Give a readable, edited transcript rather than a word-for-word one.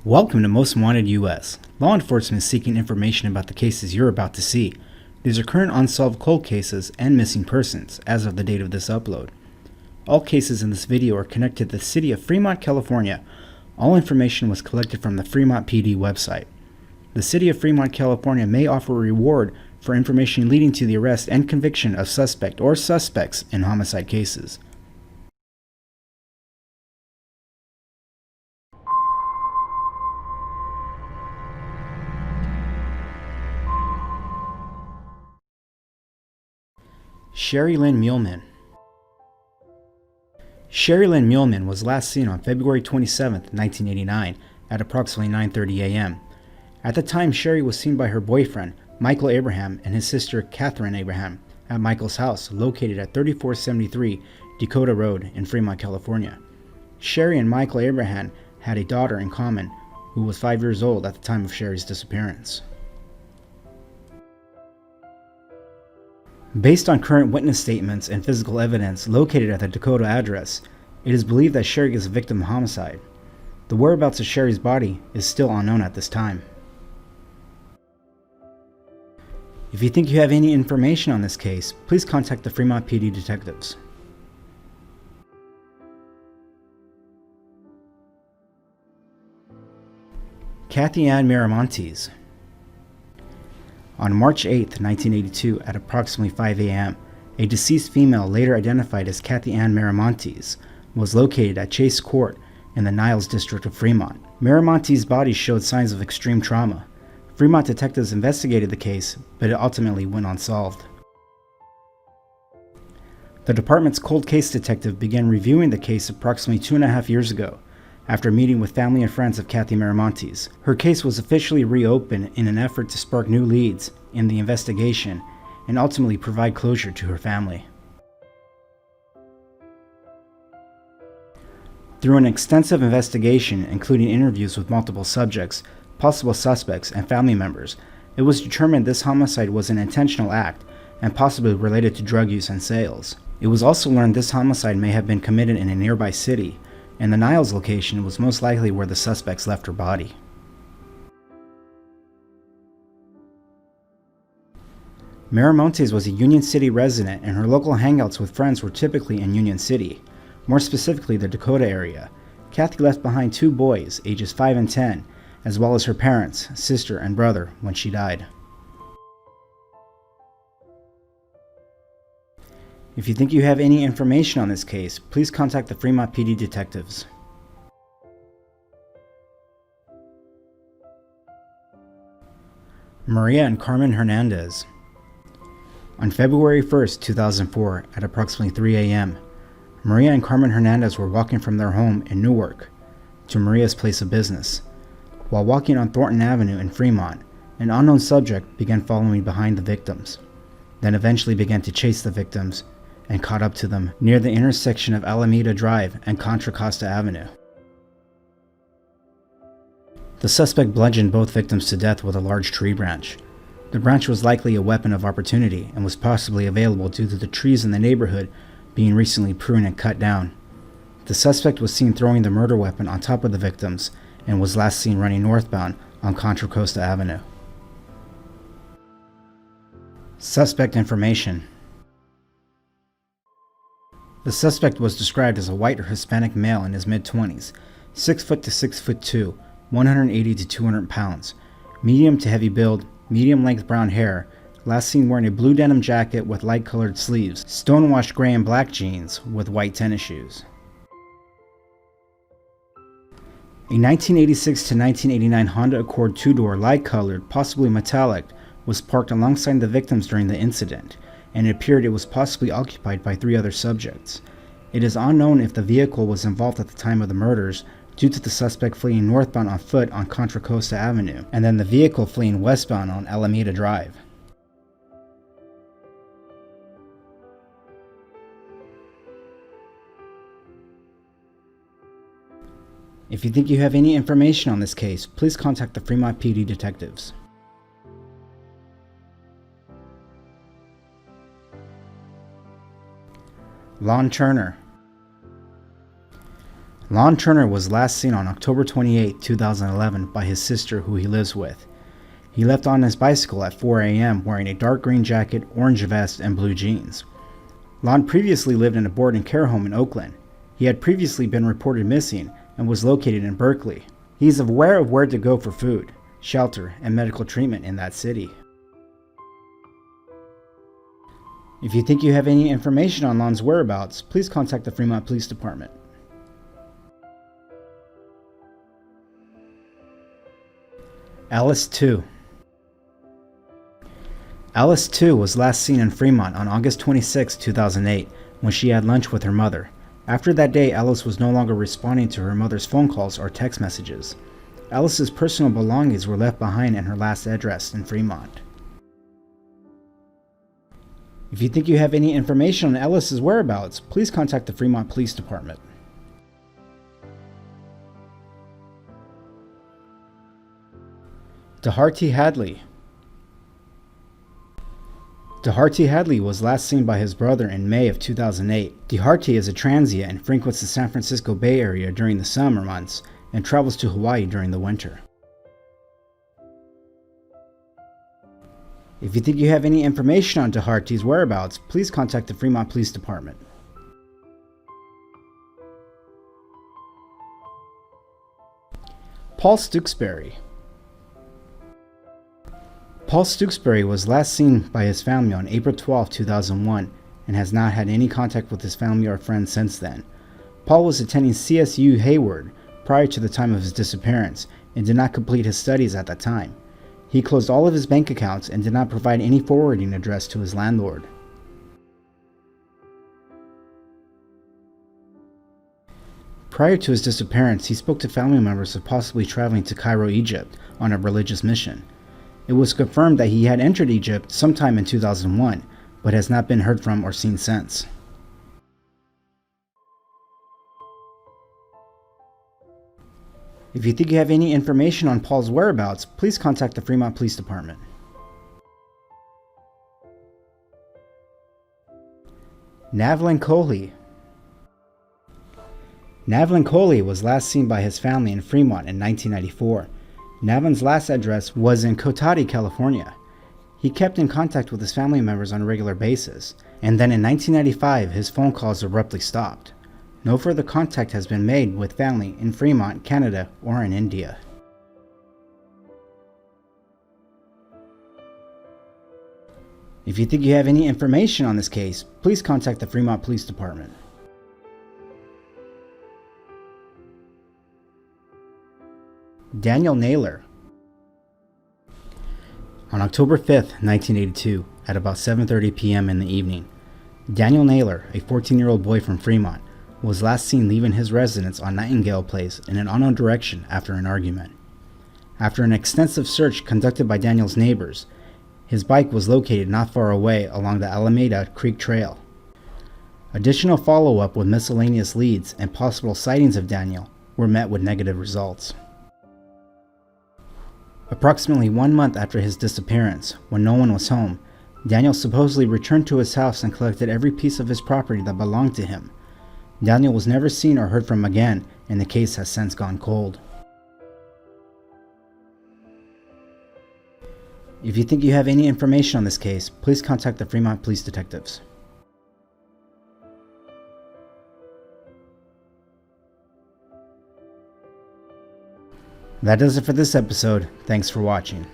Welcome to Most Wanted US. Law enforcement is seeking information about the cases you're about to see. These are current unsolved cold cases and missing persons as of the date of this upload. All cases in this video are connected to the city of Fremont, California. All information was collected from the Fremont PD website. The city of Fremont, California may offer a reward for information leading to the arrest and conviction of suspect or suspects in homicide cases. SHERI LYNN MUHLEMAN. SHERI LYNN MUHLEMAN was last seen on February 27, 1989 at approximately 9:30 a.m. At the time, SHERI was seen by her boyfriend, Michael Abraham, and his sister, Catherine Abraham, at Michael's house located at 3473 Dakota Road in Fremont, California. SHERI and Michael Abraham had a daughter in common who was 5 years old at the time of SHERI's disappearance. Based on current witness statements and physical evidence located at the Dakota address, it is believed that SHERI is a victim of homicide. The whereabouts of SHERI's body is still unknown at this time. If you think you have any information on this case, please contact the Fremont PD detectives. Kathy Ann MIRAMONTES. On March 8, 1982, at approximately 5 a.m., a deceased female, later identified as Kathy Ann MIRAMONTES, was located at Chase Court in the Niles district of Fremont. MIRAMONTES' body showed signs of extreme trauma. Fremont detectives investigated the case, but it ultimately went unsolved. The department's cold case detective began reviewing the case approximately 2.5 years ago, after meeting with family and friends of Kathy MIRAMONTES. Her case was officially reopened in an effort to spark new leads in the investigation and ultimately provide closure to her family. Through an extensive investigation, including interviews with multiple subjects, possible suspects, and family members, it was determined this homicide was an intentional act and possibly related to drug use and sales. It was also learned this homicide may have been committed in a nearby city, and the Niles location was most likely where the suspects left her body. MIRAMONTES was a Union City resident, and her local hangouts with friends were typically in Union City, more specifically the Dakota area. Kathy left behind 2 boys, ages 5 and 10, as well as her parents, sister, and brother when she died. If you think you have any information on this case, please contact the Fremont PD detectives. Maria and Carmen Hernandez. On February 1, 2004, at approximately 3 a.m., Maria and Carmen Hernandez were walking from their home in Newark to Maria's place of business. While walking on Thornton Avenue in Fremont, an unknown subject began following behind the victims, then eventually began to chase the victims and caught up to them near the intersection of Alameda Drive and Contra Costa Avenue. The suspect bludgeoned both victims to death with a large tree branch. The branch was likely a weapon of opportunity and was possibly available due to the trees in the neighborhood being recently pruned and cut down. The suspect was seen throwing the murder weapon on top of the victims and was last seen running northbound on Contra Costa Avenue. Suspect information. The suspect was described as a white or Hispanic male in his mid-20s, 6 foot to 6'2", 180 to 200 pounds, medium to heavy build, medium-length brown hair, last seen wearing a blue denim jacket with light-colored sleeves, stonewashed gray and black jeans with white tennis shoes. A 1986 to 1989 Honda Accord 2-door, light-colored, possibly metallic, was parked alongside the victims during the incident, and it appeared it was possibly occupied by 3 other subjects. It is unknown if the vehicle was involved at the time of the murders due to the suspect fleeing northbound on foot on Contra Costa Avenue, and then the vehicle fleeing westbound on Alameda Drive. If you think you have any information on this case, please contact the Fremont PD detectives. Lon Turner. Lon Turner was last seen on October 28, 2011 by his sister who he lives with. He left on his bicycle at 4 a.m. wearing a dark green jacket, orange vest, and blue jeans. Lon previously lived in a board and care home in Oakland. He had previously been reported missing and was located in Berkeley. He is aware of where to go for food, shelter, and medical treatment in that city. If you think you have any information on Lon's whereabouts, please contact the Fremont Police Department. Alice 2. Alice 2 was last seen in Fremont on August 26, 2008, when she had lunch with her mother. After that day, Alice was no longer responding to her mother's phone calls or text messages. Alice's personal belongings were left behind in her last address in Fremont. If you think you have any information on Alice's whereabouts, please contact the Fremont Police Department. DHARTI Hadley. DHARTI Hadley was last seen by his brother in May of 2008. DHARTI is a transient and frequents the San Francisco Bay Area during the summer months and travels to Hawaii during the winter. If you think you have any information on DHARTI's whereabouts, please contact the Fremont Police Department. Paul Stooksberry. Paul Stooksberry was last seen by his family on April 12, 2001, and has not had any contact with his family or friends since then. Paul was attending CSU Hayward prior to the time of his disappearance and did not complete his studies at that time. He closed all of his bank accounts and did not provide any forwarding address to his landlord. Prior to his disappearance, he spoke to family members of possibly traveling to Cairo, Egypt on a religious mission. It was confirmed that he had entered Egypt sometime in 2001, but has not been heard from or seen since. If you think you have any information on Paul's whereabouts, please contact the Fremont Police Department. NAVLIN KOHLI. NAVLIN KOHLI was last seen by his family in Fremont in 1994. NAVLIN's last address was in Cotati, California. He kept in contact with his family members on a regular basis, and then in 1995 his phone calls abruptly stopped. No further contact has been made with family in Fremont, Canada, or in India. If you think you have any information on this case, please contact the Fremont Police Department. Daniel NAYLOR. On October 5th, 1982, at about 7:30 p.m. in the evening, Daniel NAYLOR, a 14-year-old boy from Fremont, was last seen leaving his residence on Nightingale Place in an unknown direction after an argument. After an extensive search conducted by Daniel's neighbors, his bike was located not far away along the Alameda Creek Trail. Additional follow-up with miscellaneous leads and possible sightings of Daniel were met with negative results. Approximately 1 month after his disappearance, when no one was home, Daniel supposedly returned to his house and collected every piece of his property that belonged to him. Daniel was never seen or heard from again, and the case has since gone cold. If you think you have any information on this case, please contact the Fremont Police Detectives. That does it for this episode. Thanks for watching.